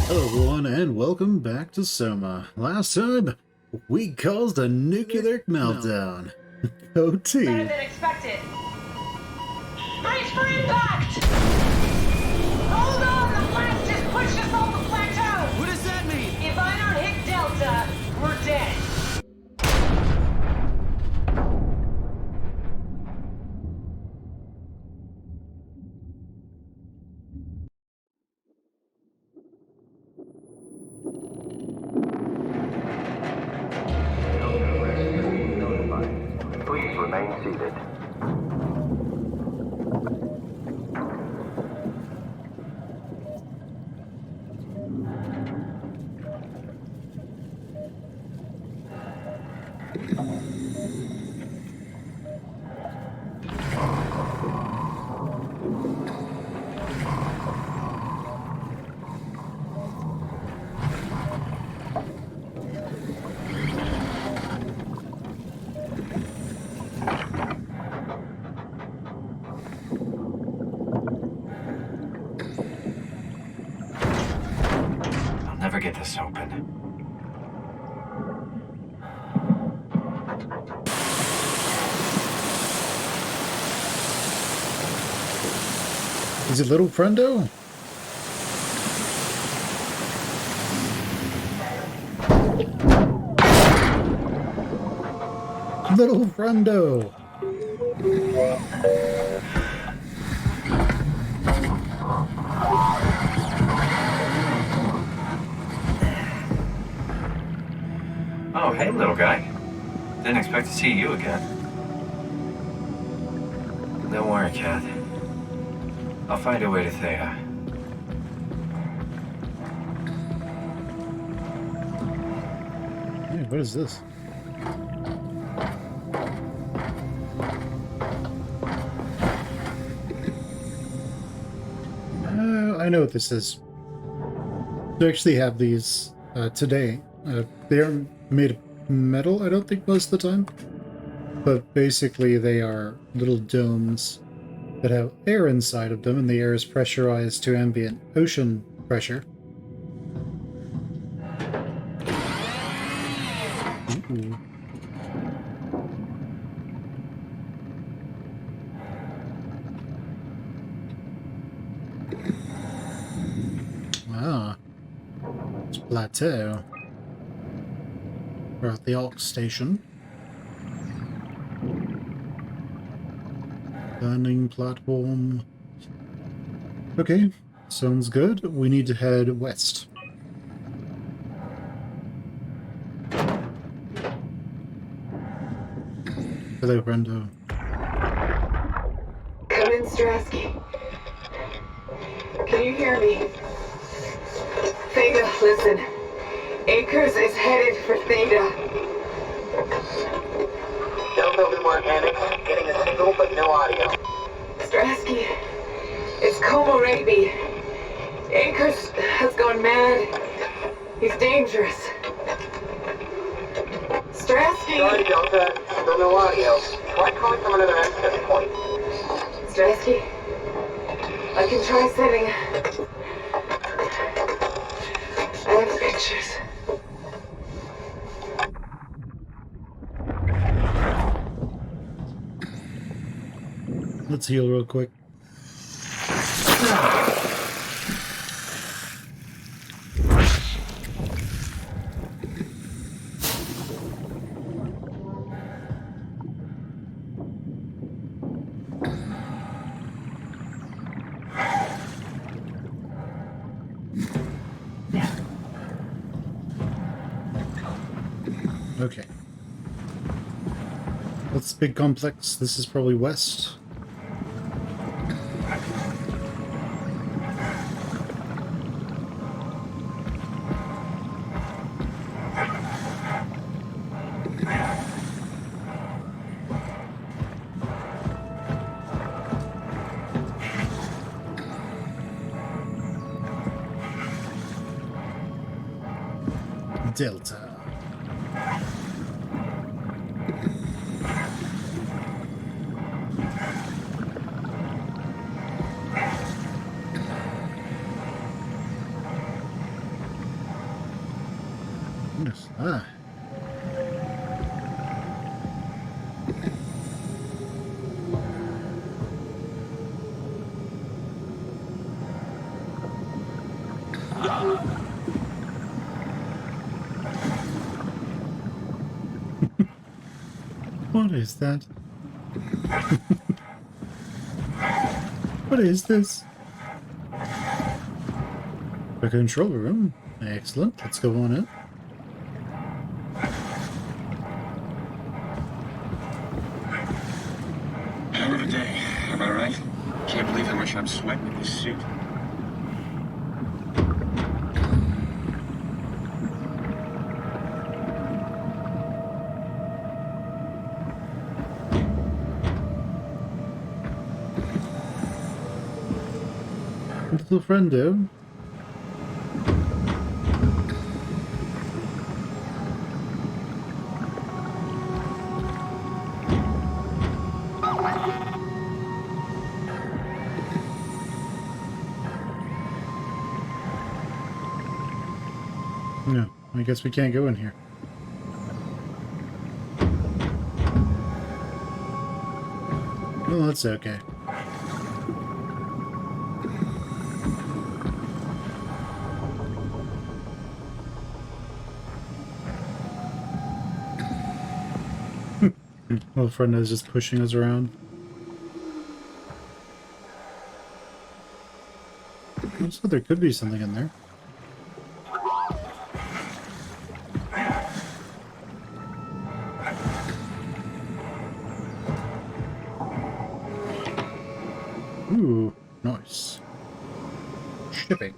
Hello everyone and welcome back to Soma. Last time, we caused a nuclear meltdown. OT. Better than expected. Brace for impact! Hold on, the blast just pushed us off the plateau! What does that mean? If I don't hit Delta, we're dead. Please remain seated. I'll never get this open. Is it little friendo? Little friendo! Oh, hey, little guy. Didn't expect to see you again. Don't worry, Kath. I'll find a way to Theta. Hey, what is this? I know what this is. They actually have these today. They aren't made of metal, I don't think, most of the time. But basically they are little domes that have air inside of them, and the air is pressurized to ambient ocean pressure. Ooh. Ah, it's plateau. We're at the Aux station. Landing platform. Okay, sounds good. We need to head west. Hello, Brendo. Come in, Strasky. Can you hear me? Theta, listen. Akers is headed for Theta. Delta will be more organic, getting a signal but no audio. Strasky, it's Como Raby. Akers has gone mad. He's dangerous. Strasky! Sorry, Delta. Still no audio. Try calling from another access point. Strasky, I can try sending. I have pictures. Let's heal real quick. Okay. That's the big complex. This is probably west. Delta. Yes. Ah. What is that? What is this? The control room. Excellent. Let's go on in. Hell of a day, am I right? Can't believe how much I'm sweating in this suit. Little friendo. No, I guess we can't go in here. Well, that's okay. Little friend is just pushing us around. So there could be something in there. Ooh, nice. Shipping.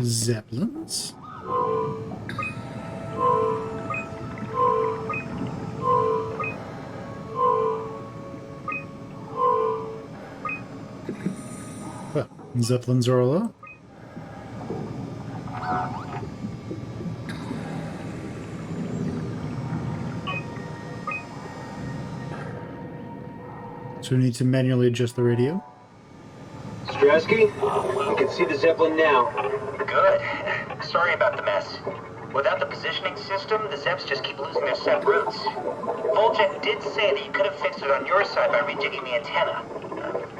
Zeppelins. Well, Zeppelins are all out. So we need to manually adjust the radio. Strasky, you can see the Zeppelin now. Good. Sorry about the mess. Without the positioning system, the Zeps just keep losing their set routes. Voljet did say that you could have fixed it on your side by rejigging the antenna.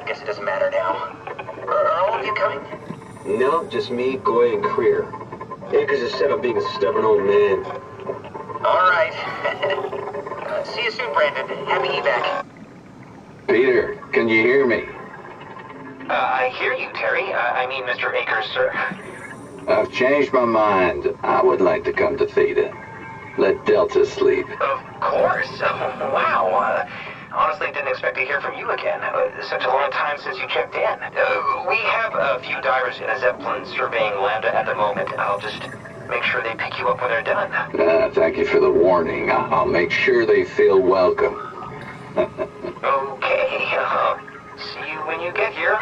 Guess it doesn't matter now. Are all of you coming? No, just me, Goy, and Creer. Akers is set on being a stubborn old man. All right. See you soon, Brandon. Happy evac. Peter, can you hear me? I hear you, Terry. I mean, Mr. Akers, sir. I've changed my mind. I would like to come to Theta. Let Delta sleep. Of course. Wow. Honestly, didn't expect to hear from you again. Such a long time since you checked in. We have a few divers in a Zeppelin surveying Lambda at the moment. I'll just make sure they pick you up when they're done. Thank you for the warning. I'll make sure they feel welcome. Okay. See you when you get here.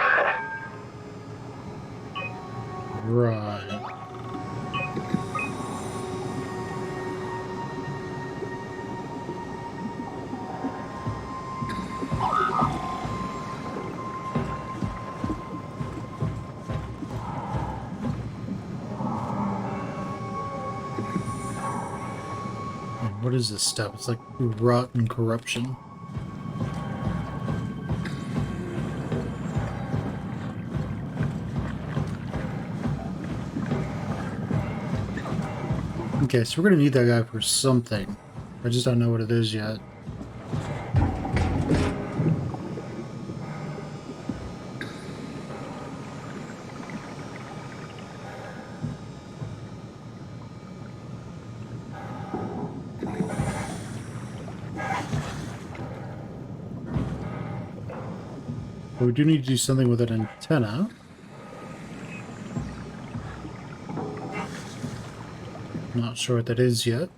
Right. What is this stuff? It's like rot and corruption. Okay, so we're gonna need that guy for something. I just don't know what it is yet. But we do need to do something with an antenna. Not sure what that is yet.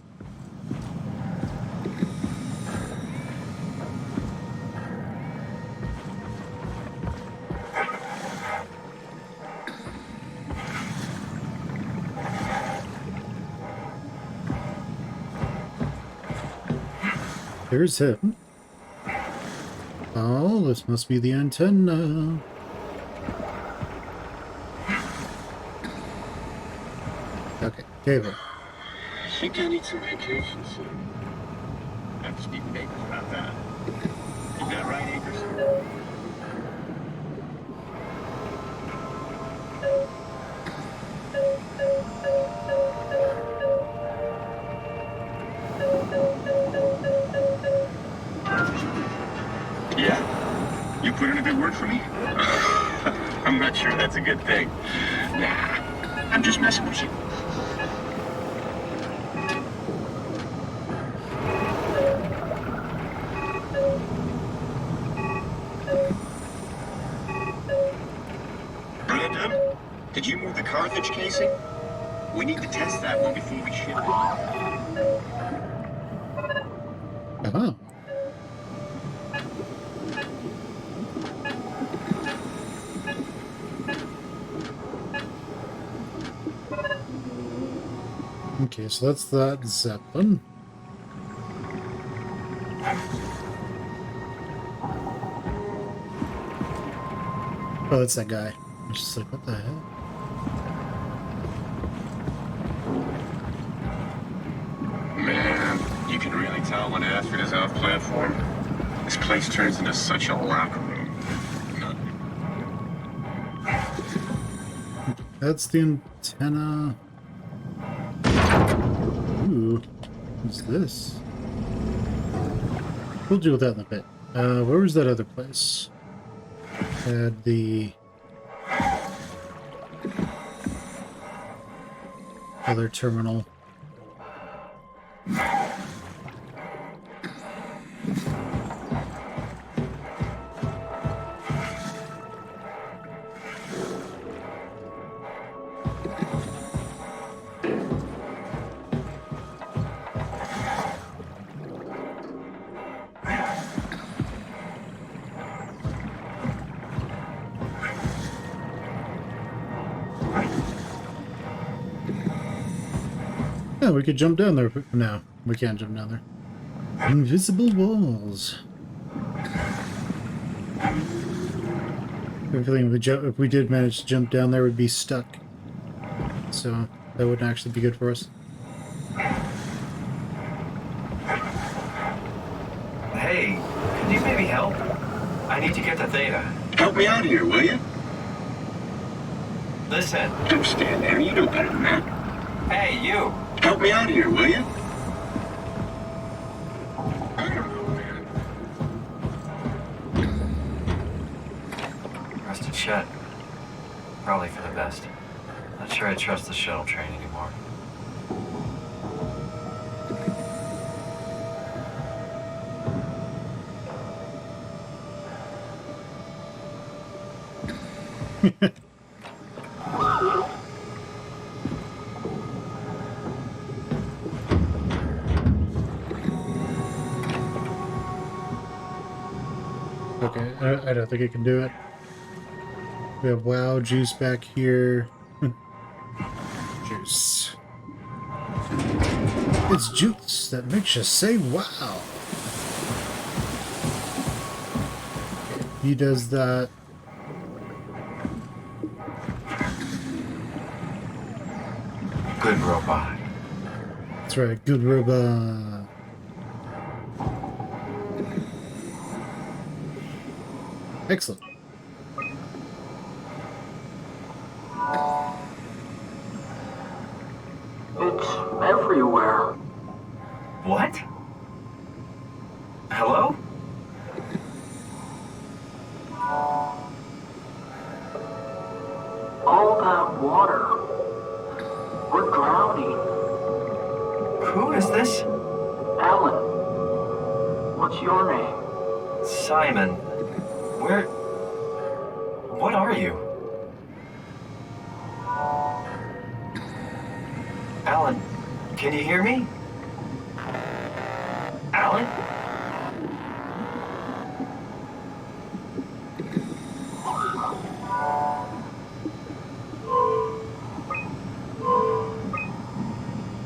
There's him. Oh, this must be the antenna. Okay, David. I think I need some vacation soon. I have to speak with Akers about that. Is that right, Akers? Yeah? You put in a good word for me? I'm not sure that's a good thing. Nah, I'm just messing with you. Brandon, did you move the Carthage casing? We need to test that one before we ship it. Uh-huh. Okay, so that's that Zeppelin. Oh, that's that guy. I'm just like, what the hell? Man, you can really tell when Astrid is off platform. This place turns into such a locker room. That's the antenna. Ooh, what's this? We'll deal with that in a bit. Where was that other place? Had the other terminal. Yeah, we could jump down there. But no, we can't jump down there. Invisible walls. I have a feeling if we did manage to jump down there, we'd be stuck. So that wouldn't actually be good for us. Hey, could you maybe help? I need to get to Theta. Help me out here, will you? Listen. Don't stand there. You know better than that. Hey, you. Help me out here, will you? I don't know, man. Rusted shut. Probably for the best. Not sure I trust the shuttle train anymore. Okay, I don't think it can do it. We have WoW juice back here. Juice. It's juice that makes you say wow. Okay, he does that. Good robot. That's right, good robot. Excellent. It's everywhere. What? Hello? All that water. We're drowning. Who is this? Alan. What's your name? Simon. Where... What are you? Alan, can you hear me? Alan?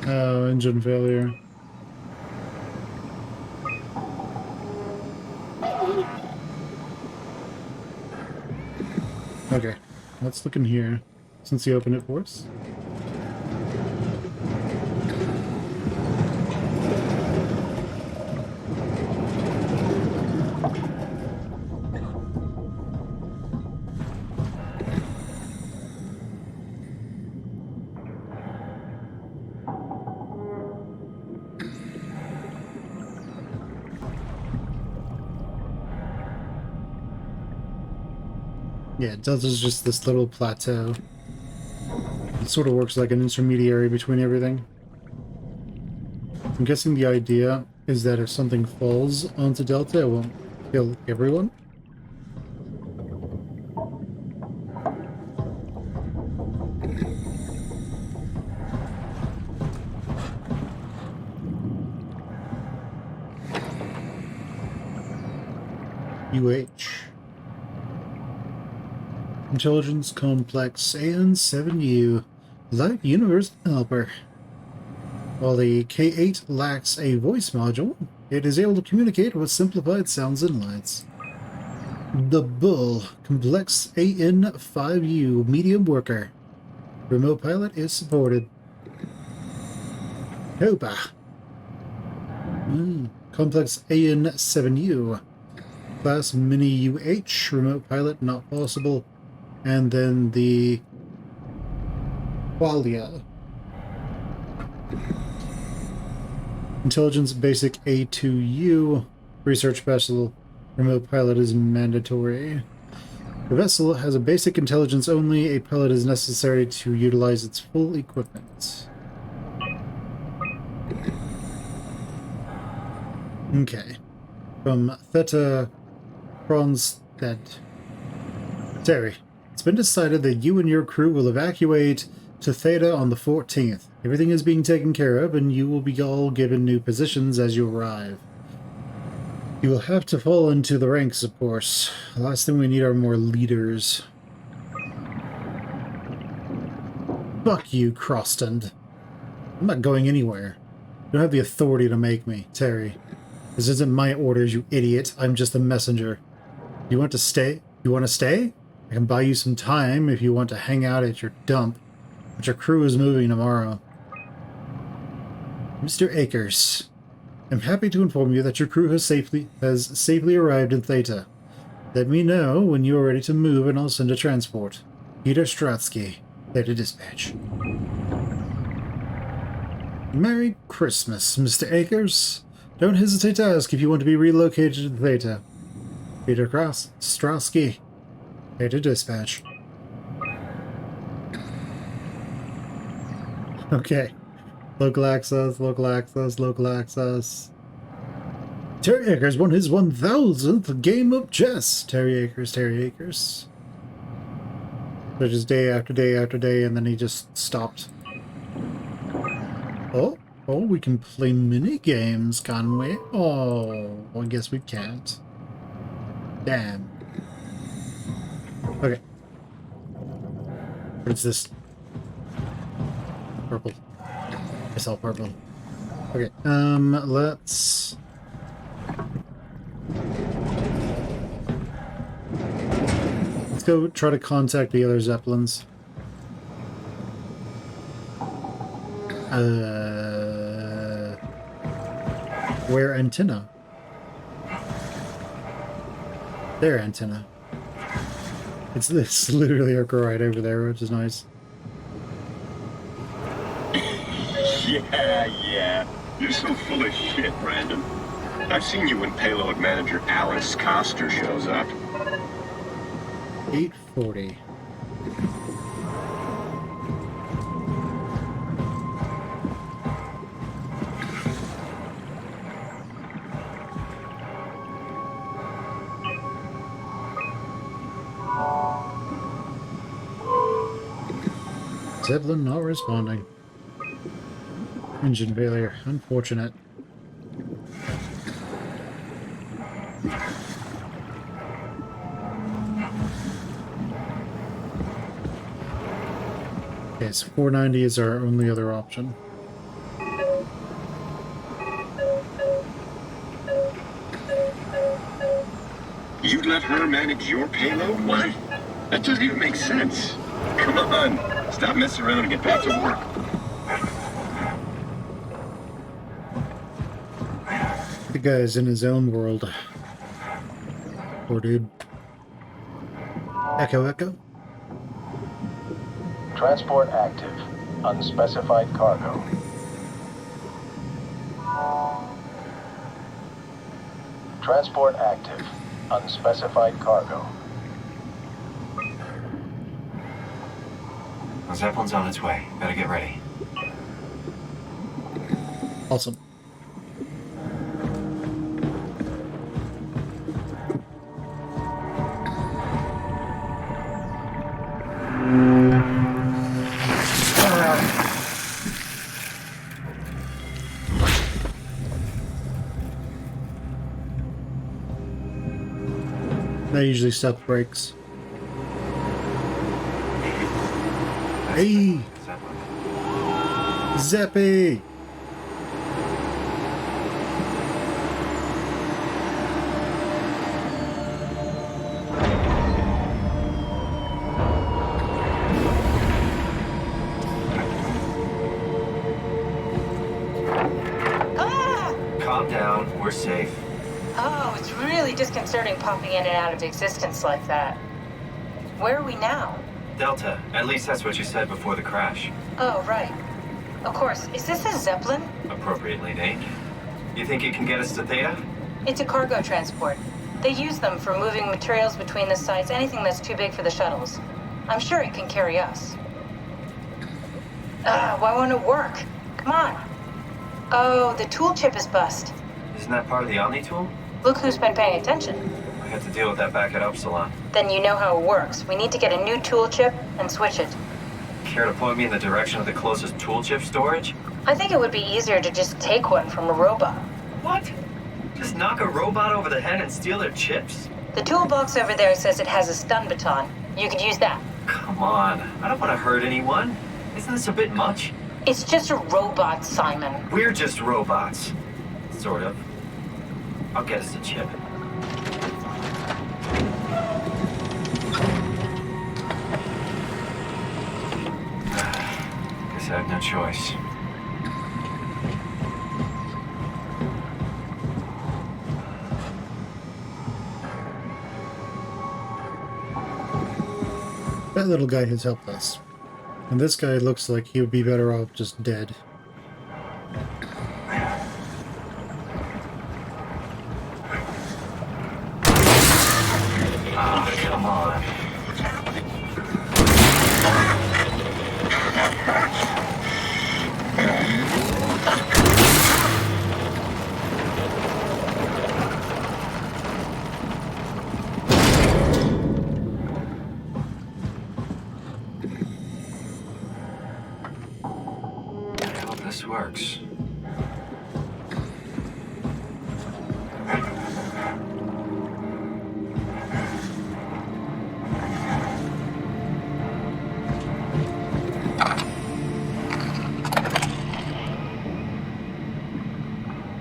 Oh, engine failure. Okay, let's look in here, since he opened it for us. Yeah, Delta's just this little plateau. It sort of works like an intermediary between everything. I'm guessing the idea is that if something falls onto Delta, it won't kill everyone. UH. Intelligence Complex AN7U. Light Universal Helper. While the K8 lacks a voice module, it is able to communicate with simplified sounds and lights. The Bull Complex AN5U Medium Worker. Remote pilot is supported. Hopa. Complex AN7U. Class Mini UH. Remote pilot not possible. And then the Qualia. Intelligence Basic A2U. Research vessel. Remote pilot is mandatory. The vessel has a basic intelligence only. A pilot is necessary to utilize its full equipment. Okay. From Theta Kronstedt. Terry, it's been decided that you and your crew will evacuate to Theta on the 14th. Everything is being taken care of, and you will be all given new positions as you arrive. You will have to fall into the ranks, of course. The last thing we need are more leaders. Fuck you, Crosstand. I'm not going anywhere. You don't have the authority to make me, Terry. This isn't my orders, you idiot. I'm just a messenger. You want to stay? You want to stay? I can buy you some time if you want to hang out at your dump. But your crew is moving tomorrow. Mr. Akers, I'm happy to inform you that your crew has safely arrived in Theta. Let me know when you are ready to move and I'll send a transport. Peter Stratsky, Theta Dispatch. Merry Christmas, Mr. Akers. Don't hesitate to ask if you want to be relocated to Theta. Peter Stratsky, Theta Dispatch. Okay. Local access, local access, local access. Terry Akers won his 1000th game of chess. Terry Akers, Terry Akers. So just day after day after day, and then he just stopped. Oh, we can play mini games, can we? Oh, I guess we can't. Damn. Okay. What's this? Purple. I saw purple. Okay, let's... Let's go try to contact the other Zeppelins. Where antenna? Their antenna. It's literally right over there, which is nice. Yeah. You're so full of shit, Brandon. I've seen you when payload manager Alice Coster shows up. 840. Zeppelin not responding. Engine failure. Unfortunate. Okay, so 490 is our only other option. You'd let her manage your payload? What? That doesn't even make sense. Come on, stop messing around and get back to work. The guy's in his own world. Poor dude. Echo, echo. Transport active. Unspecified cargo. Transport active. Unspecified cargo. The Zeppelin's on its way. Better get ready. Awesome. That usually stuff breaks. Hey! Zeppelin. Zeppy! Calm down. We're safe. Oh, it's really disconcerting popping in and out of existence like that. Where are we now? Delta. At least that's what you said before the crash. Oh, right. Of course. Is this a Zeppelin? Appropriately named. You think it can get us to Theta? It's a cargo transport. They use them for moving materials between the sites, anything that's too big for the shuttles. I'm sure it can carry us. Why won't it work? Come on. Oh, the tool chip is bust. Isn't that part of the Omni tool? Look who's been paying attention. I had to deal with that back at Upsilon. Then you know how it works. We need to get a new tool chip and switch it. Care to point me in the direction of the closest tool chip storage? I think it would be easier to just take one from a robot. What? Just knock a robot over the head and steal their chips? The toolbox over there says it has a stun baton. You could use that. Come on. I don't want to hurt anyone. Isn't this a bit much? It's just a robot, Simon. We're just robots. Sort of. I'll get us a chip. Guess I have no choice. That little guy has helped us. And this guy looks like he would be better off just dead. Ah, come on. I hope this works.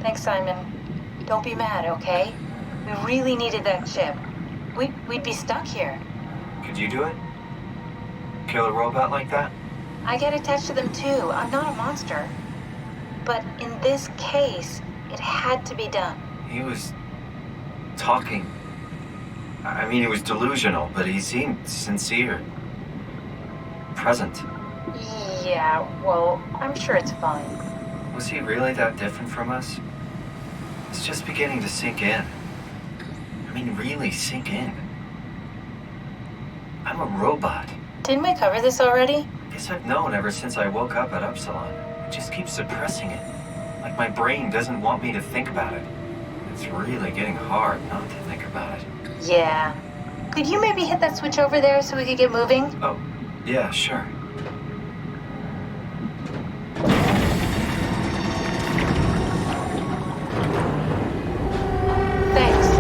Thanks, Simon. Don't be mad, okay? We really needed that chip. We'd be stuck here. Could you do it? Kill a robot like that? I get attached to them too. I'm not a monster. But in this case, it had to be done. He was talking. I mean, he was delusional, but he seemed sincere. Present. Yeah, well, I'm sure it's fine. Was he really that different from us? It's just beginning to sink in. I mean, really sink in. I'm a robot. Didn't we cover this already? Guess I've known ever since I woke up at Upsilon. I just keep suppressing it. Like my brain doesn't want me to think about it. It's really getting hard not to think about it. Yeah. Could you maybe hit that switch over there so we could get moving? Oh, yeah, sure. Thanks.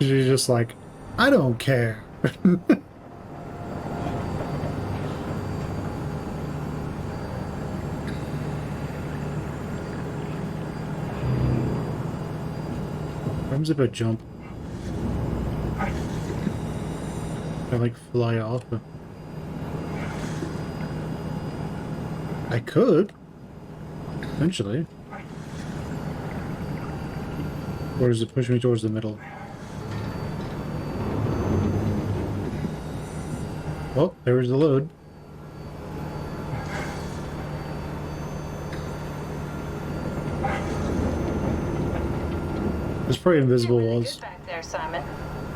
She's just like, I don't care. Comes if I jump. I like fly off. I could. Eventually. Or does it push me towards the middle? Oh, there's the load. There's probably invisible Really walls. good back there, Simon.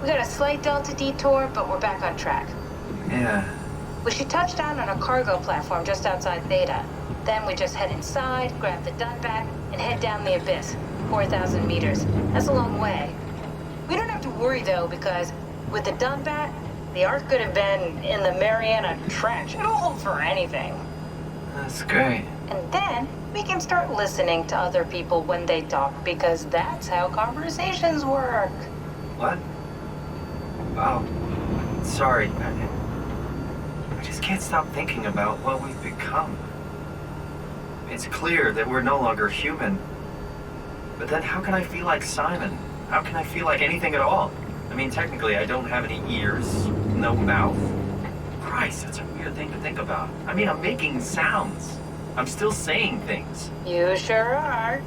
We got a slight delta detour, but we're back on track. Yeah. We should touch down on a cargo platform just outside Theta. Then we just head inside, grab the Dunbat, and head down the abyss. 4,000 meters. That's a long way. We don't have to worry, though, because with the Dunbat, the Ark could have been in the Mariana Trench. It'll hold for anything. That's great. And then we can start listening to other people when they talk, because that's how conversations work. What? Oh, sorry. I just can't stop thinking about what we've become. It's clear that we're no longer human. But then how can I feel like Simon? How can I feel like anything at all? I mean, technically, I don't have any ears, no mouth. Christ, that's a weird thing to think about. I mean, I'm making sounds. I'm still saying things. You sure are.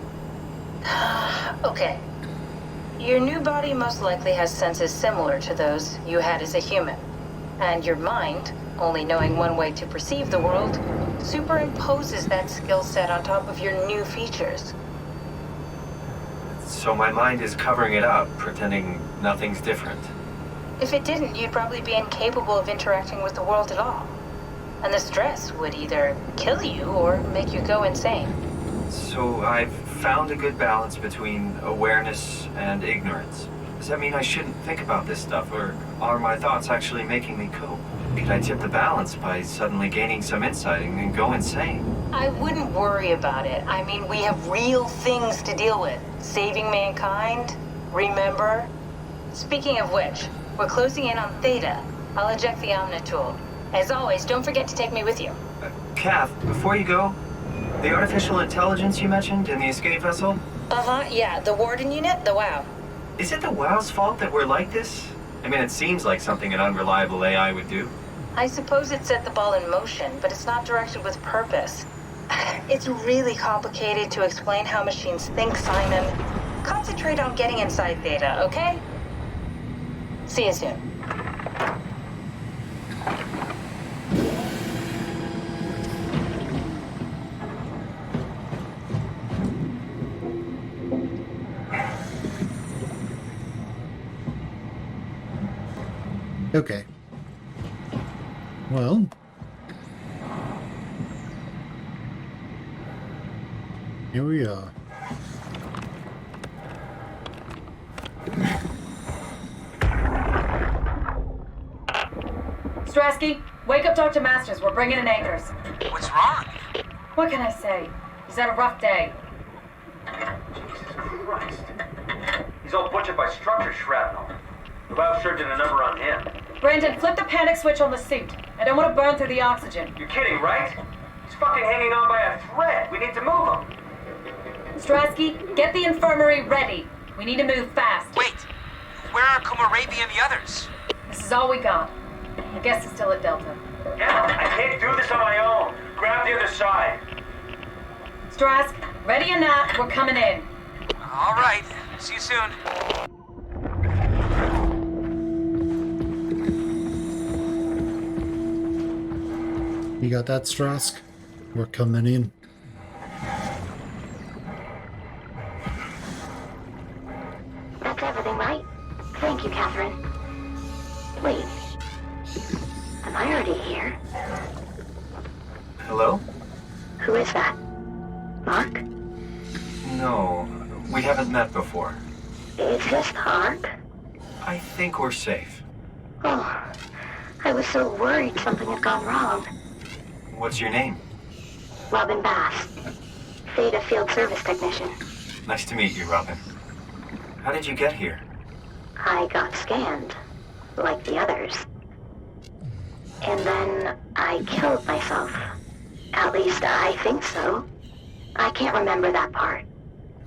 Okay. Your new body most likely has senses similar to those you had as a human. And your mind, only knowing one way to perceive the world, superimposes that skill set on top of your new features. So my mind is covering it up, pretending nothing's different. If it didn't, you'd probably be incapable of interacting with the world at all. And the stress would either kill you or make you go insane. So I've found a good balance between awareness and ignorance. Does that mean I shouldn't think about this stuff, or are my thoughts actually making me cope? Could I tip the balance by suddenly gaining some insight and go insane? I wouldn't worry about it. I mean, we have real things to deal with. Saving mankind, remember? Speaking of which, we're closing in on Theta. I'll eject the Omnitool. As always, don't forget to take me with you. Kath, before you go, the artificial intelligence you mentioned in the escape vessel? Yeah, the Warden unit, the WOW. Is it the WOW's fault that we're like this? I mean, it seems like something an unreliable AI would do. I suppose it set the ball in motion, but it's not directed with purpose. It's really complicated to explain how machines think, Simon. Concentrate on getting inside Theta, okay? See you soon. Okay. Well. Here we are. Strasky, wake up Dr. Masters. We're bringing in anchors. What's wrong? What can I say? He's had a rough day. Jesus Christ. He's all butchered by structure shrapnel. The WOW surgeon a number on him. Brandon, flip the panic switch on the suit. I don't want to burn through the oxygen. You're kidding, right? He's fucking hanging on by a thread. We need to move him. Strasky, get the infirmary ready. We need to move fast. Wait. Where are Kumarabi and the others? This is all we got. I guess he's still at Delta. Yeah, I can't do this on my own. Grab the other side. Strask, ready or not, we're coming in. All right. See you soon. You got that, Strask? We're coming in. That's everything, right? Thank you, Catherine. Wait. Am I already here? Hello? Who is that? Mark? No, we haven't met before. Is this the Ark? I think we're safe. Oh, I was so worried something had gone wrong. What's your name? Robin Bass. Theta Field Service Technician. Nice to meet you, Robin. How did you get here? I got scanned, like the others. And then I killed myself. At least I think so. I can't remember that part.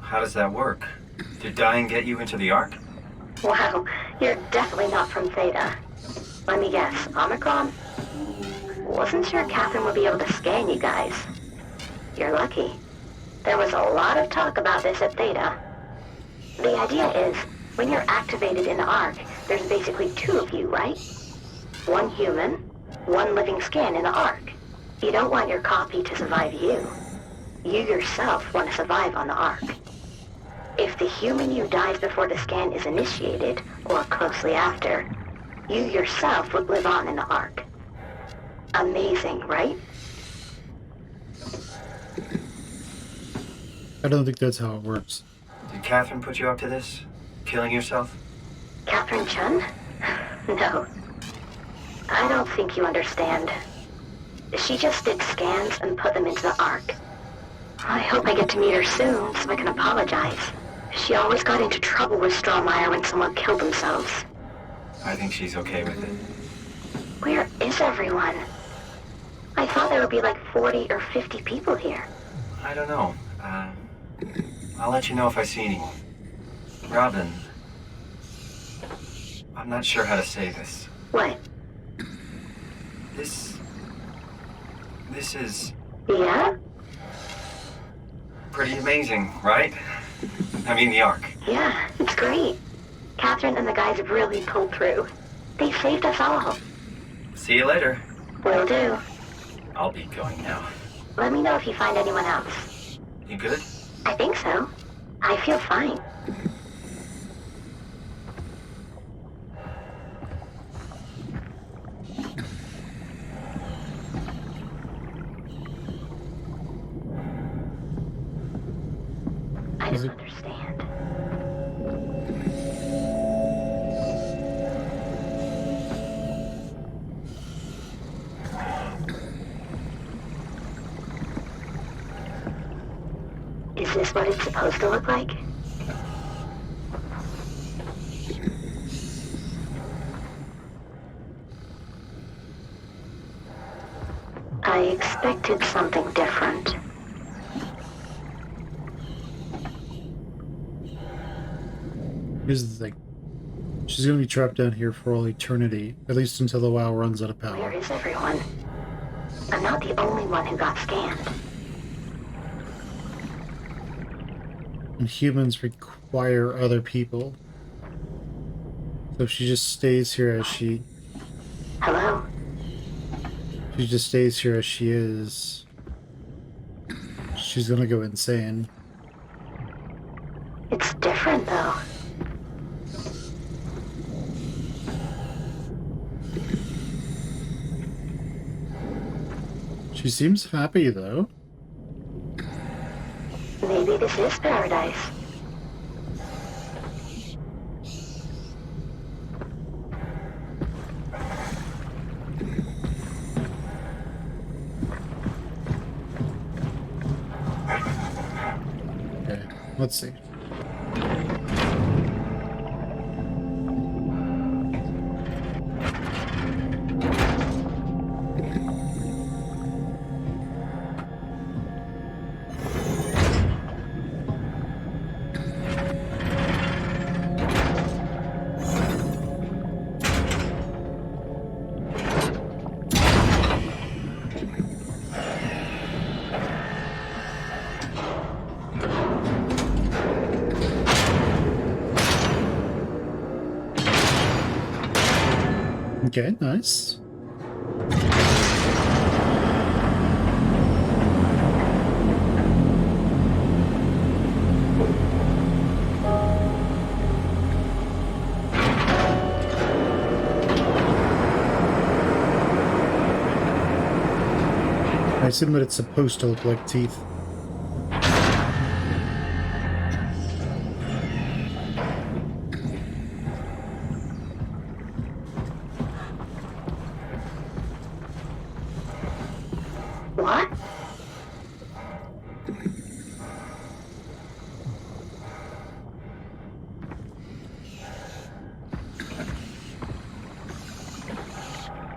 How does that work? Did dying get you into the Ark? Wow, you're definitely not from Theta. Let me guess, Omicron? Wasn't sure Catherine would be able to scan you guys. You're lucky. There was a lot of talk about this at Theta. The idea is, when you're activated in the Ark, there's basically two of you, right? One human, one living skin in the Ark. You don't want your copy to survive you. You yourself want to survive on the Ark. If the human you dies before the scan is initiated, or closely after, you yourself would live on in the Ark. Amazing, right? I don't think that's how it works. Did Catherine put you up to this? Killing yourself? Catherine Chun? No. I don't think you understand. She just did scans and put them into the Ark. I hope I get to meet her soon so I can apologize. She always got into trouble with Strohmeyer when someone killed themselves. I think she's okay with it. Where is everyone? I thought there would be like 40 or 50 people here. I don't know. I'll let you know if I see anyone. Robin, I'm not sure how to say this. What? This is Yeah? pretty amazing, right? I mean, the Ark. Yeah, it's great. Catherine and the guys really pulled through. They saved us all. See you later. Will do. I'll be going now. Let me know if you find anyone else. You good? I think so. I feel fine. I don't understand. Is this what it's supposed to look like? I expected something different. Here's the thing. She's gonna be trapped down here for all eternity, at least until the WoW runs out of power. Where is everyone? I'm not the only one who got scanned. And humans require other people. So if she just stays here as she... Hello? She just stays here as she is. She's gonna go insane. It's different, though. She seems happy, though. Maybe this is paradise. Okay, let's see. Okay, nice. I assume that it's supposed to look like teeth. What?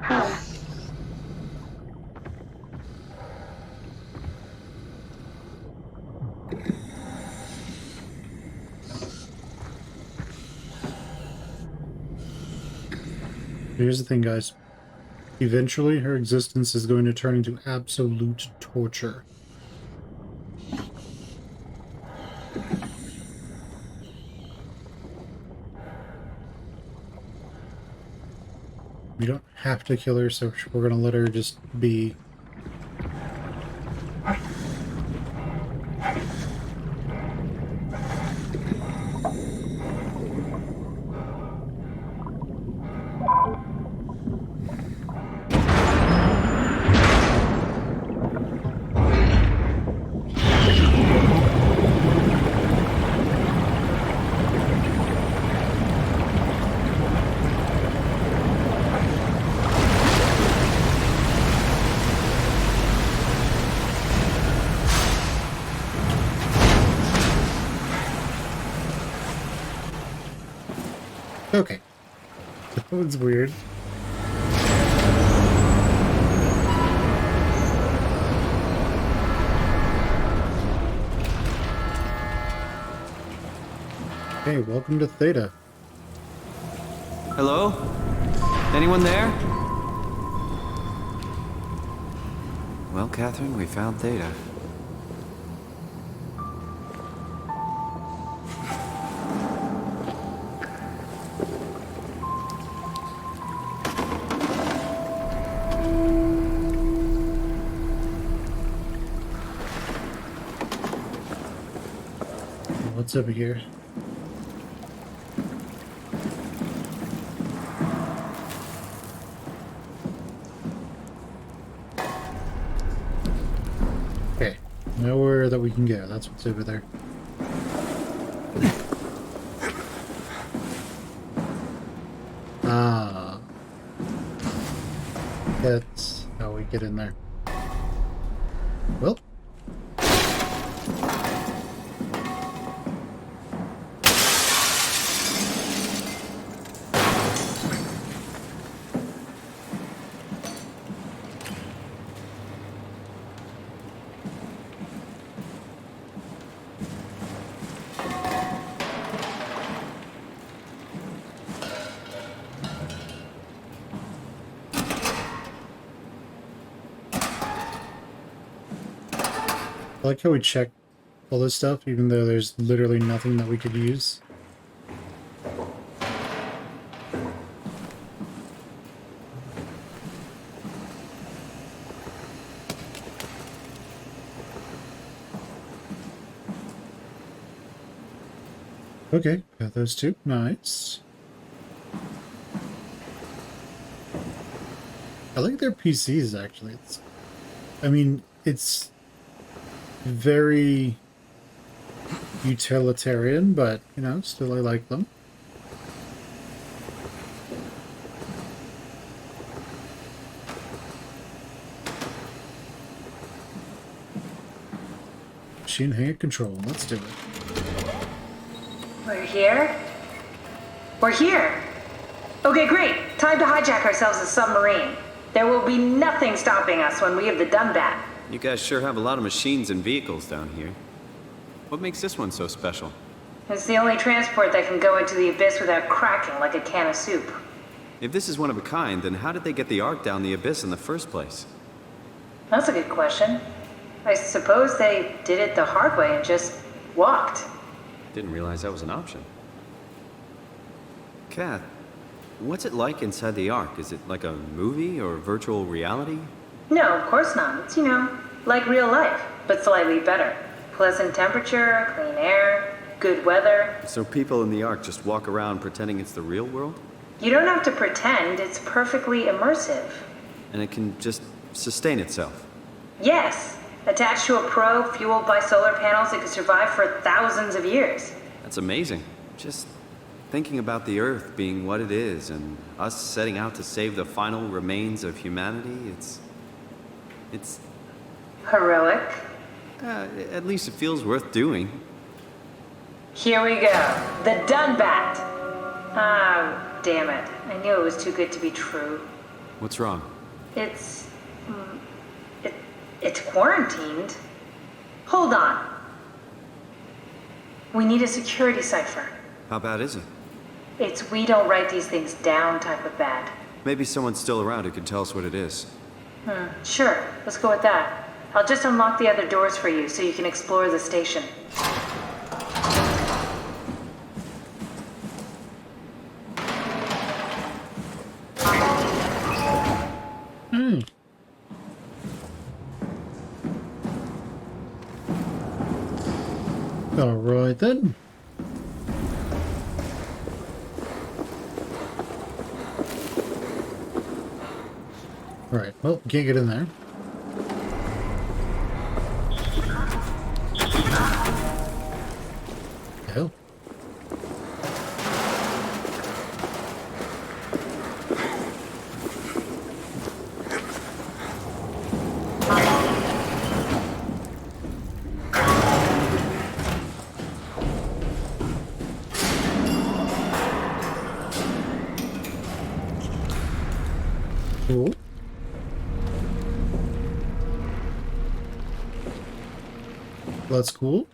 Huh. Here's the thing, guys. Eventually, her existence is going to turn into absolute torture. We don't have to kill her, so we're going to let her just be. Okay. That one's weird. Hey, welcome to Theta. Hello? Anyone there? Well, Catherine, we found Theta. What's over here? Okay, nowhere that we can go. That's what's over there. Ah. That's how we get in there. Well. I like how we check all this stuff, even though there's literally nothing that we could use. Okay, got those two. Nice. I like their PCs, actually. It's very utilitarian, but, you know, still I like them. Machine hand control. Let's do it. We're here? We're here! Okay, great. Time to hijack ourselves a submarine. There will be nothing stopping us when we have the Dunbat. You guys sure have a lot of machines and vehicles down here. What makes this one so special? It's the only transport that can go into the abyss without cracking like a can of soup. If this is one of a kind, then how did they get the Ark down the abyss in the first place? That's a good question. I suppose they did it the hard way and just walked. Didn't realize that was an option. Kath, what's it like inside the Ark? Is it like a movie or virtual reality? No, of course not. It's, you know, like real life, but slightly better. Pleasant temperature, clean air, good weather. So people in the Ark just walk around pretending it's the real world? You don't have to pretend. It's perfectly immersive. And it can just sustain itself? Yes. Attached to a probe fueled by solar panels, it could survive for thousands of years. That's amazing. Just thinking about the Earth being what it is and us setting out to save the final remains of humanity, it's... Heroic? At least it feels worth doing. Here we go. The Dunbat! Ah, damn it. I knew it was too good to be true. What's wrong? It's quarantined. Hold on. We need a security cipher. How bad is it? It's we don't write these things down type of bad. Maybe someone's still around who can tell us what it is. Sure. Let's go with that. I'll just unlock the other doors for you so you can explore the station. Alright then. Alright, well, can't get in there. The hell? That's cool.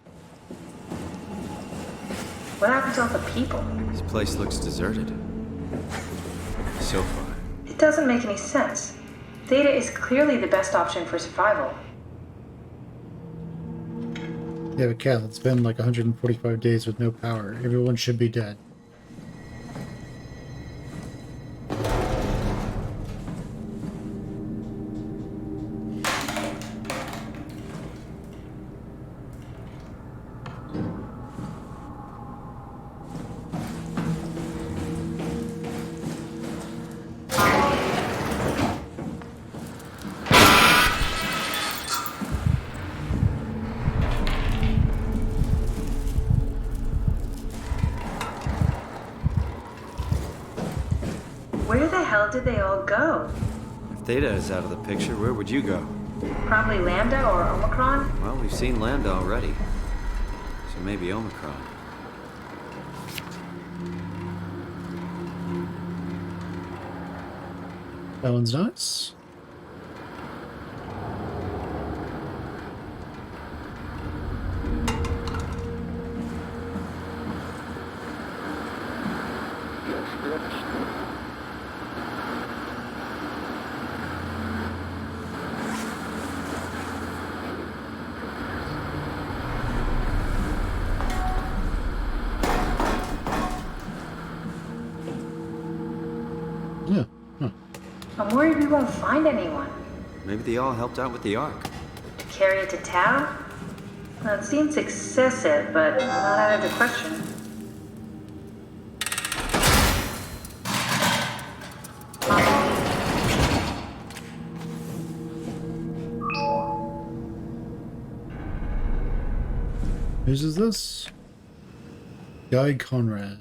What happened to all the people? This place looks deserted. So far. It doesn't make any sense. Theta is clearly the best option for survival. You have a cat that's been like 145 days with no power. Everyone should be dead. Where the hell did they all go? If Theta is out of the picture, where would you go? Probably Lambda or Omicron? Well, we've seen Lambda already. So maybe Omicron. That one's nice. Yeah. Huh. I'm worried we won't find anyone. Maybe they all helped out with the Ark. Carry it to Tau? Well, it seems excessive, but not out of the question. Whose is this? Guy Conrad.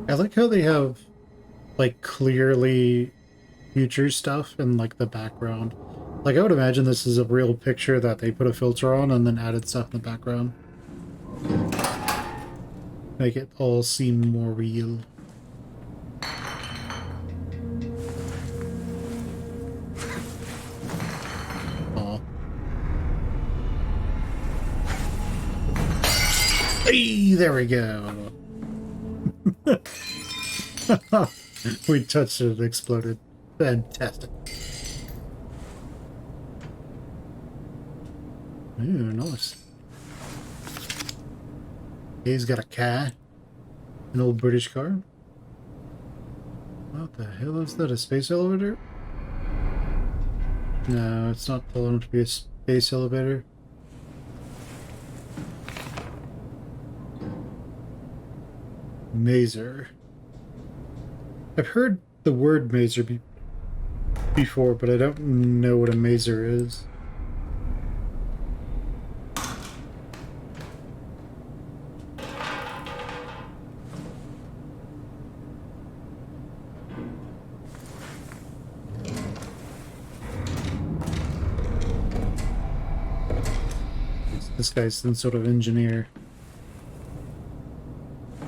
I like how they have, like, clearly future stuff in, like, the background. Like, I would imagine this is a real picture that they put a filter on and then added stuff in the background. Make it all seem more real. Aw. Hey, there we go. We touched it, it exploded. Fantastic. Ooh, nice. He's got a car. An old British car. What the hell is that? A space elevator? No, it's not telling to be a space elevator. Mazer. I've heard the word mazer before, but I don't know what a mazer is. This guy's some sort of engineer.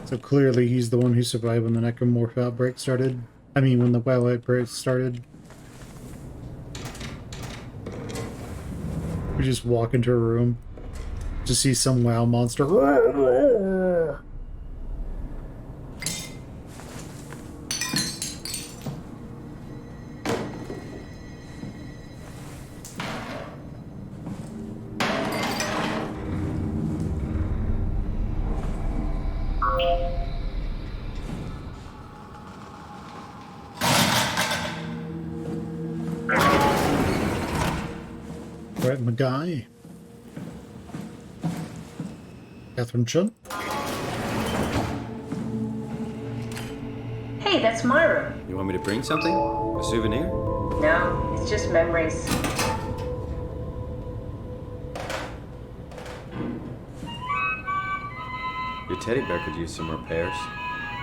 So clearly he's the one who survived when the necromorph outbreak started. I mean, when the WoW outbreak started. We just walk into a room to see some WoW monster. Right, my guy. Catherine Chun. Hey, that's my room. You want me to bring something? A souvenir? No, it's just memories. Your teddy bear could use some repairs.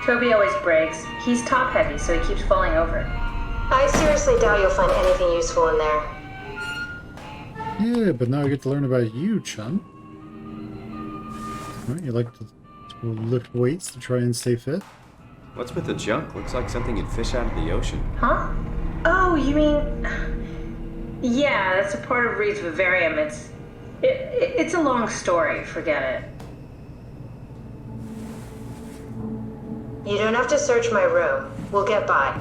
Toby always breaks. He's top heavy, so he keeps falling over. I seriously doubt you'll find anything useful in there. Yeah, but now I get to learn about you, Chun. Right, you like to lift weights to try and stay fit? What's with the junk? Looks like something you'd fish out of the ocean. Huh? Oh, you mean... Yeah, that's a part of Reed's vivarium. It's a long story. Forget it. You don't have to search my room. We'll get by.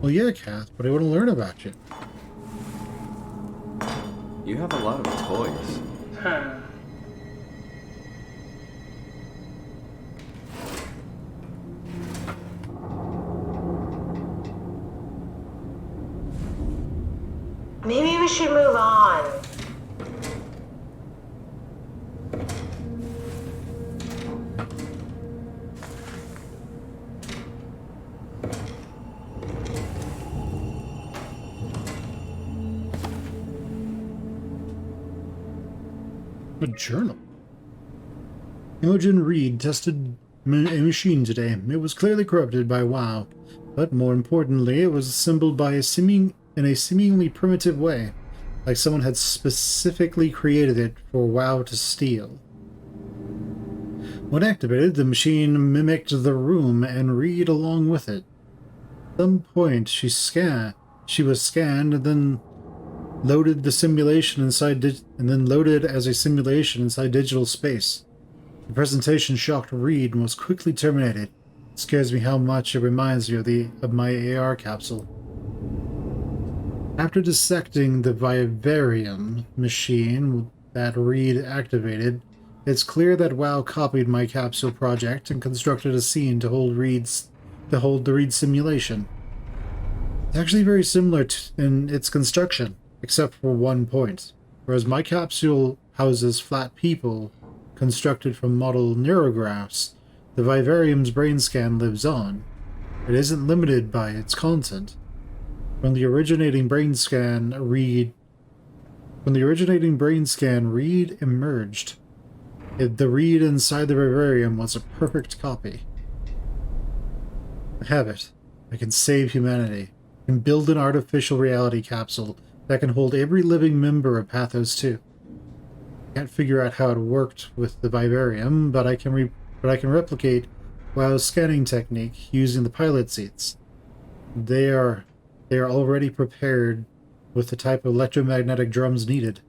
Well, yeah, Kath, but I want to learn about you. You have a lot of toys. Maybe we should move on. A journal. Imogen Reed tested a machine today. It was clearly corrupted by WoW, but more importantly, it was assembled in a seemingly primitive way, like someone had specifically created it for WoW to steal. When activated, the machine mimicked the room and Reed along with it. At some point, she was scanned and then loaded as a simulation inside digital space. The presentation shocked Reed and was quickly terminated. It scares me how much it reminds me of my AR capsule. After dissecting the vivarium machine that Reed activated, it's clear that WoW copied my capsule project and constructed a scene to hold the Reed simulation. It's actually very similar in its construction, except for one point. Whereas my capsule houses flat people constructed from model neurographs, the vivarium's brain scan lives on. It isn't limited by its content. From the originating brain scan, Reed emerged. The Reed inside the vivarium was a perfect copy. I have it. I can save humanity. I can build an artificial reality capsule that can hold every living member of Pathos 2. I can't figure out how it worked with the vivarium, but I can replicate WoW's scanning technique using the pilot seats. They are already prepared with the type of electromagnetic drums needed.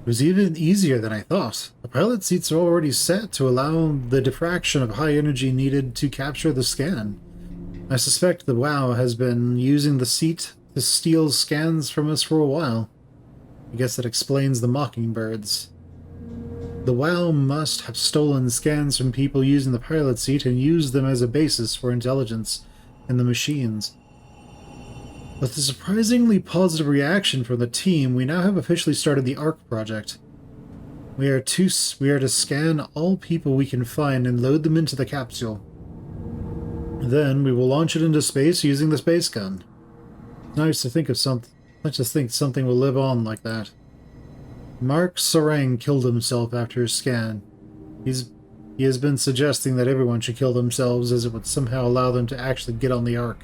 It was even easier than I thought. The pilot seats are already set to allow the diffraction of high energy needed to capture the scan. I suspect the WoW has been using the seat to steal scans from us for a while. I guess that explains the mockingbirds. The WoW must have stolen scans from people using the pilot seat and used them as a basis for intelligence in the machines. With a surprisingly positive reaction from the team, we now have officially started the ARC project. We are to scan all people we can find and load them into the capsule. Then we will launch it into space using the space gun. It's nice to think something will live on like that. Mark Sarang killed himself after his scan. He has been suggesting that everyone should kill themselves as it would somehow allow them to actually get on the Ark.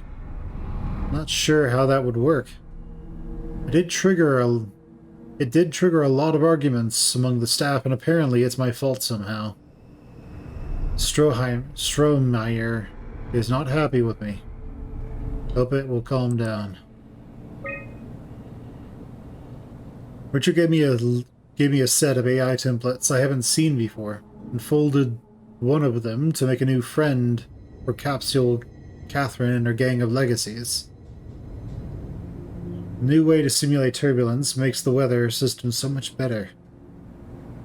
Not sure how that would work. It did trigger a lot of arguments among the staff, and apparently it's my fault somehow. Strohmeyer is not happy with me. Hope it will calm down. Richard gave me a set of AI templates I haven't seen before, and folded one of them to make a new friend for Capsule Catherine and her gang of legacies. A new way to simulate turbulence makes the weather system so much better.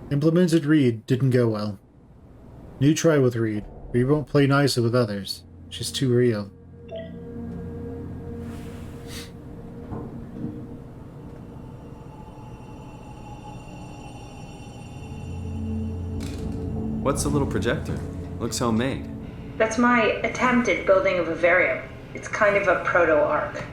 Implemented Reed didn't go well. New try with Reed. Reed won't play nicely with others. She's too real. What's the little projector? Looks homemade. That's my attempt at building a vivarium. It's kind of a proto-arc.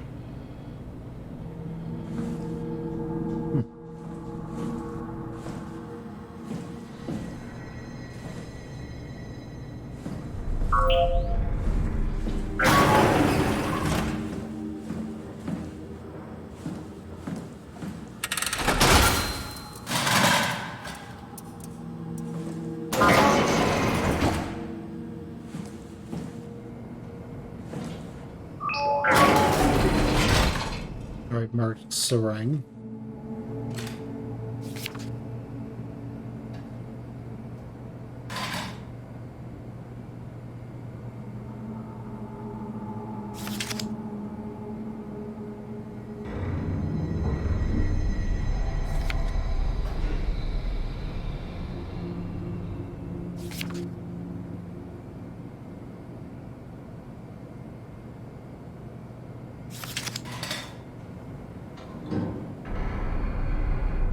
marked Sarang.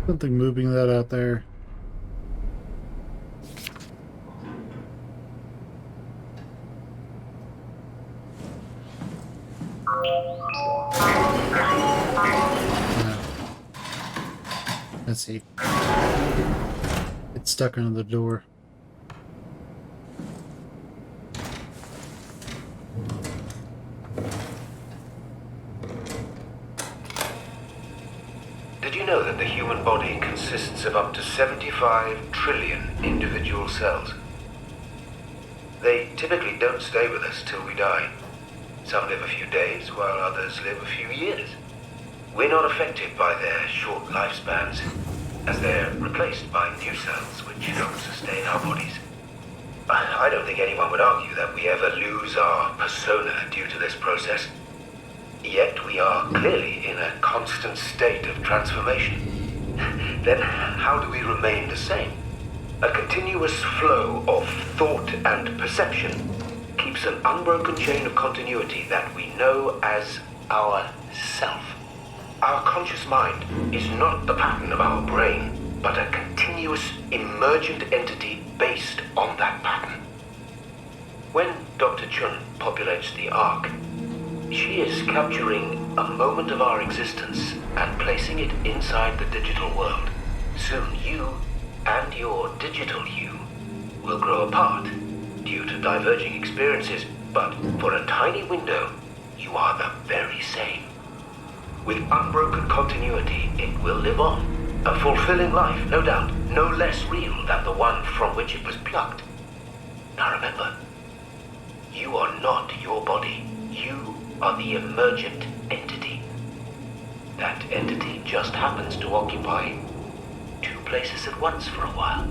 Something moving that out there. Let's see. It's stuck under the door. Did you know that the human body consists of up to 75 trillion individual cells? They typically don't stay with us till we die. Some live a few days, while others live a few years. We're not affected by their short lifespans, as they're replaced by new cells which help sustain our bodies. I don't think anyone would argue that we ever lose our persona due to this process. Yet we are clearly in a constant state of transformation. Then how do we remain the same? A continuous flow of thought and perception keeps an unbroken chain of continuity that we know as our self. Our conscious mind is not the pattern of our brain, but a continuous emergent entity based on that pattern. When Dr. Chun populates the Ark, she is capturing a moment of our existence and placing it inside the digital world. Soon you and your digital you will grow apart due to diverging experiences, but for a tiny window, you are the very same. With unbroken continuity, it will live on. A fulfilling life, no doubt, no less real than the one from which it was plucked. Now remember, you are not your body. You are the emergent entity. That entity just happens to occupy two places at once for a while.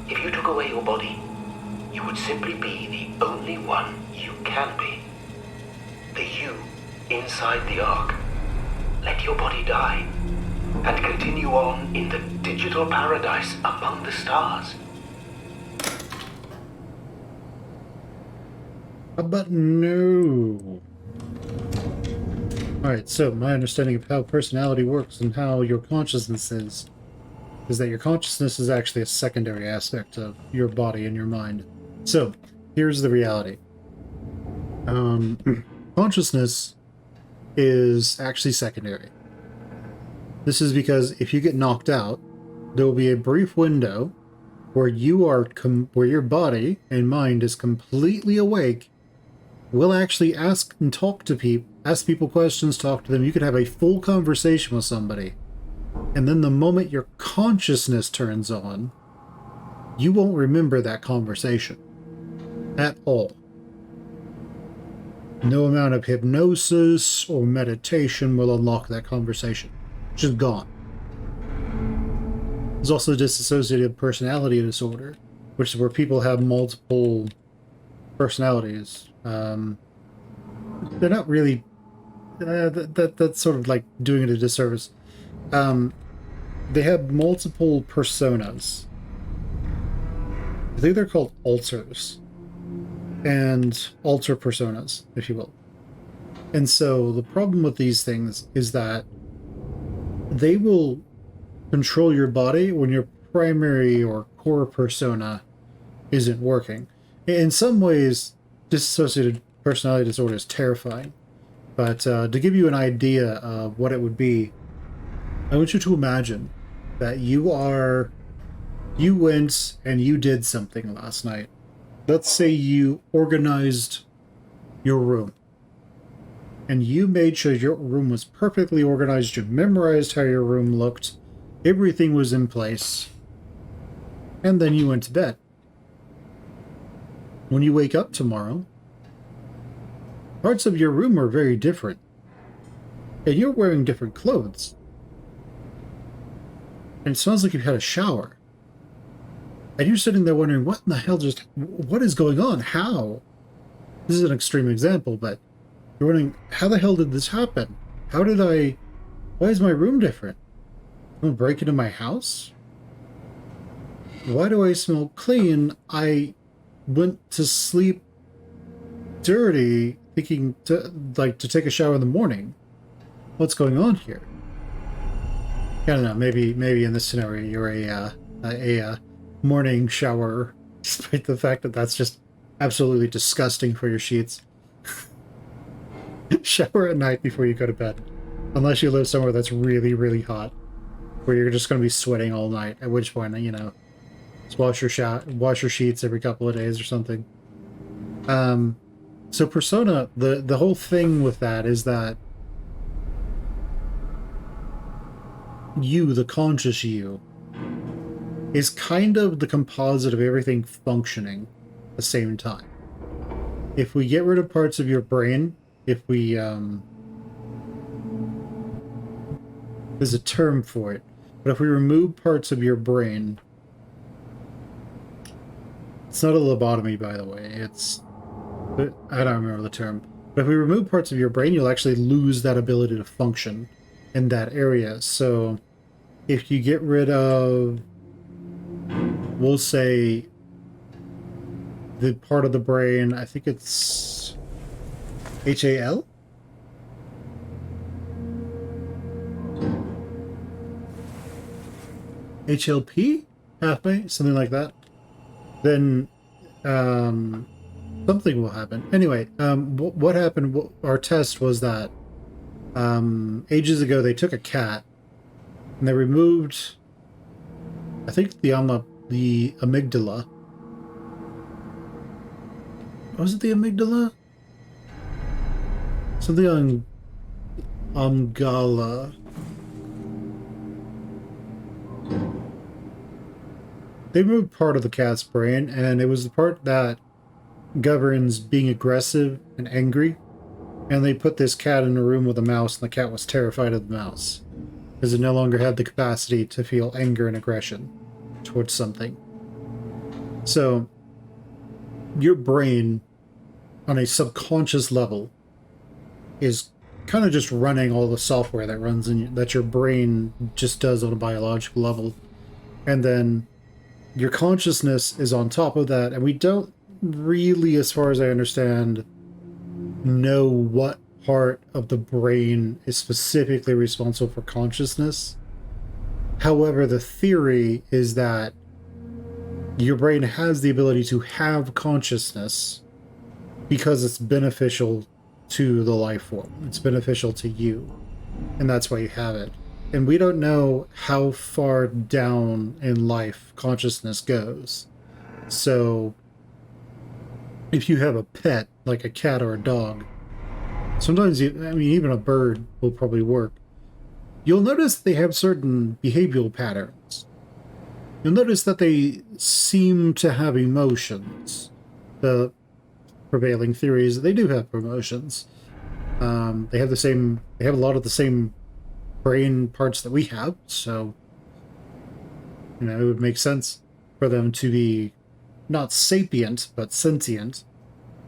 If you took away your body, you would simply be the only one you can be. The you inside the Ark. Let your body die and continue on in the digital paradise among the stars. But no. Alright, so my understanding of how personality works and how your consciousness is that your consciousness is actually a secondary aspect of your body and your mind. So, here's the reality. Consciousness is actually secondary. This is because if you get knocked out, there will be a brief window where where your body and mind is completely awake. Will actually ask and talk to people, ask people questions, talk to them. You could have a full conversation with somebody. And then the moment your consciousness turns on, you won't remember that conversation at all. No amount of hypnosis or meditation will unlock that conversation. It's just gone. There's also dissociative personality disorder, which is where people have multiple personalities. They're not really... that's sort of like doing it a disservice. They have multiple personas. I think they're called alters. And alter personas, if you will. And so the problem with these things is that they will control your body when your primary or core persona isn't working. In some ways, dissociative personality disorder is terrifying. But to give you an idea of what it would be, I want you to imagine that you went and you did something last night. Let's say you organized your room. And you made sure your room was perfectly organized. You memorized how your room looked. Everything was in place. And then you went to bed. When you wake up tomorrow, parts of your room are very different. And you're wearing different clothes. And it smells like you've had a shower. And you're sitting there wondering, what in the hell what is going on? How? This is an extreme example, but you're wondering, how the hell did this happen? Why is my room different? Someone break into my house? Why do I smell clean? I went to sleep dirty, thinking to take a shower in the morning. What's going on here? I don't know. Maybe in this scenario you're a morning shower, despite the fact that that's just absolutely disgusting for your sheets. Shower at night before you go to bed, unless you live somewhere that's really, really hot, where you're just going to be sweating all night. At which point, you know, just wash your sheets every couple of days or something. So Persona, the whole thing with that is that you, the conscious you, is kind of the composite of everything functioning at the same time. If we get rid of parts of your brain, if we, there's a term for it, but if we remove parts of your brain, it's not a lobotomy, by the way, I don't remember the term, but if we remove parts of your brain, you'll actually lose that ability to function in that area. So if you get rid of, we'll say, the part of the brain, I think it's HAL? HLP? Halfway? Something like that. Then, something will happen. Anyway, what happened, our test was that, ages ago they took a cat, and they removed, I think, the amygdala. Was it the amygdala? Something on Amgala. They removed part of the cat's brain, and it was the part that governs being aggressive and angry. And they put this cat in a room with a mouse, and the cat was terrified of the mouse, because it no longer had the capacity to feel anger and aggression towards something. So, your brain, on a subconscious level, is kind of just running all the software that runs that your brain just does on a biological level. And then your consciousness is on top of that, and we don't really, as far as I understand, know what part of the brain is specifically responsible for consciousness. However, the theory is that your brain has the ability to have consciousness because it's beneficial to the life form. It's beneficial to you, and that's why you have it. And we don't know how far down in life consciousness goes. So if you have a pet, like a cat or a dog, sometimes even a bird will probably work. You'll notice they have certain behavioral patterns. You'll notice that they seem to have emotions. The prevailing theory is that they do have emotions. They have a lot of the same brain parts that we have, so it would make sense for them to be not sapient, but sentient,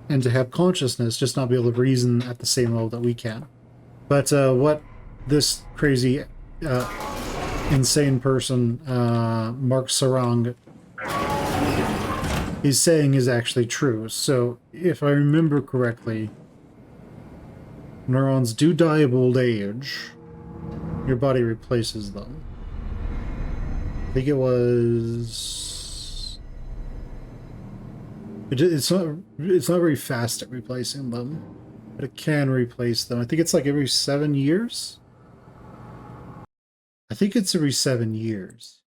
and to have consciousness, just not be able to reason at the same level that we can. But what this crazy, insane person, Mark Sarang, is saying is actually true. So, if I remember correctly, neurons do die of old age. Your body replaces them. I think it was... It's not very fast at replacing them, but it can replace them. I think it's like every 7 years? I think it's every 7 years.